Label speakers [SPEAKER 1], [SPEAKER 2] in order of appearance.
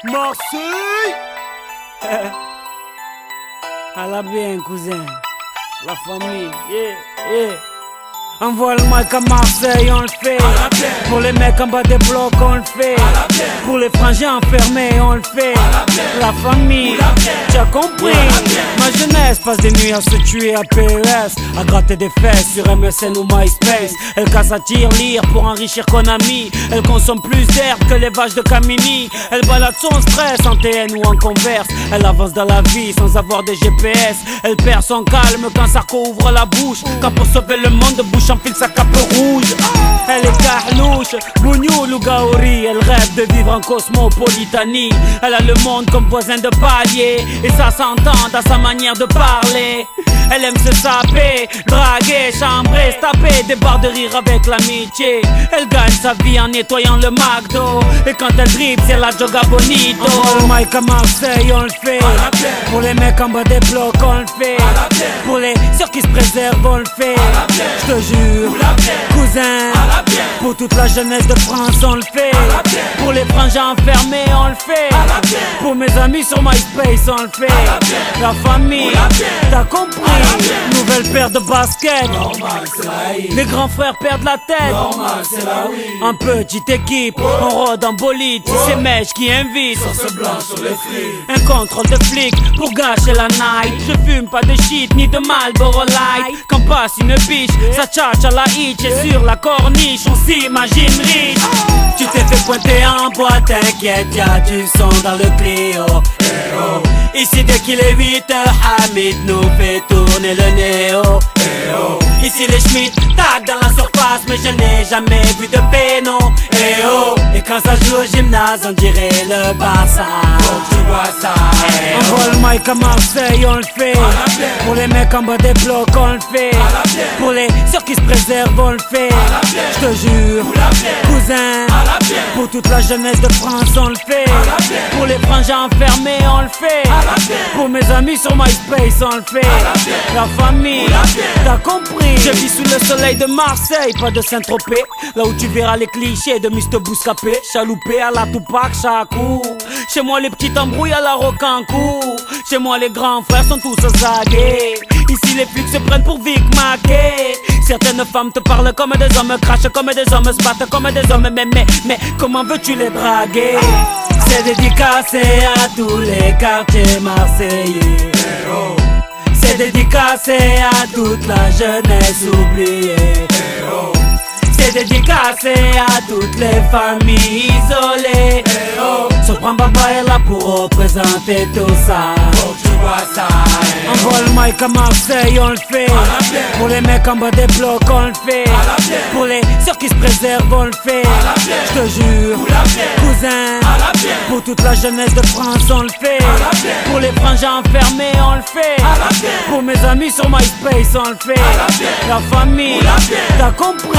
[SPEAKER 1] Marseille. À la bien, cousin. La famille, yeah. Envoie le mic à Marseille, on le fait. Pour les mecs en bas des blocs, on le fait. Pour les frangins enfermés, on le fait. La famille, tu as compris. Ma jeunesse passe des nuits à se tuer à PES, à gratter des fesses sur MSN ou MySpace. Elle casse à tir-lire pour enrichir Konami. Elle consomme plus d'herbe que les vaches de Camini. Elle balade son stress en TN ou en Converse. Elle avance dans la vie sans avoir de GPS. Elle perd son calme quand Sarko ouvre la bouche. Quand pour sauver le monde, bouche enfile sa cape rouge. Elle est carlouche, bougnoul ou gaori. Elle rêve de vivre en cosmopolitanie. Elle a le monde comme voisin de palier, et ça s'entend dans sa manière de parler. Elle aime se saper, draguer, chambrer, se taper des barres de rire avec l'amitié. Elle gagne sa vie en nettoyant le McDo, et quand elle dribble c'est la joga bonito. Envoie le mic à Marseille, on le fait. Pour les mecs en bas des blocs, on le fait. Pour les ceux qui se préservent, on le fait. Je te jure, cousin, pour toute la jeunesse de France, on le fait. Pour les frangins enfermés, on le fait. Pour mes amis sur MySpace, on le fait. La famille, t'as compris. Nouvelle paire de baskets. Les grands frères perdent la tête. En petite équipe, on rôde en bolide. C'est Mèche qui invite. Un contrôle de flic pour gâcher la night. Je fume pas de shit ni de Marlboro Light. Quand passe une biche, ça tchatche à la hitch. Et sur la corniche, on s'imagine riche. Tu t'es fait pointer en boîte, t'inquiète, y'a du son dans le Clio. Ici dès qu'il est 8h, Hamid nous fait tourner le néo. Ici les Schmitt tac dans la surface, mais je n'ai jamais vu de péno. Et quand ça joue au gymnase, on dirait le Barça. Tu vois ça. Envoie le mic à Marseille, on le fait. Pour les mecs en bas des blocs, on le fait. Pour les ceux qui se préservent, on le fait. Je te jure, cousin, pour toute la jeunesse de France, on le fait. Pour les frangins enfermés, on le fait. Pour mes amis sur MySpace, on le fait. La famille, t'as compris. Je vis sous le soleil de Marseille, pas de Saint-Tropez. Là où tu verras les clichés de Mr. Bouscapé. Chaloupé à la Tupac, Chakou. Chez moi les petits embrouilles à la Rocancourt. Chez moi les grands frères sont tous zagués. Ici les flics se prennent pour Vic Mackey. Certaines femmes te parlent comme des hommes, crachent comme des hommes, se battent comme des hommes. Mais comment veux-tu les draguer? C'est dédicacé à tous les quartiers marseillais. C'est dédicacé à toute la jeunesse oubliée. C'est dédicacé à toutes les familles isolées. Sopran Baba est là pour représenter tout ça. Envoie le mic à Marseille, on le fait. Pour les mecs en bas des blocs, on le fait. Pour les ceux qui se préservent, on le fait. Je te jure, cousin, pour toute la jeunesse de France, on le fait. Pour les frangins enfermés, on le fait. Pour mes amis sur MySpace, on le fait. La famille, t'as compris.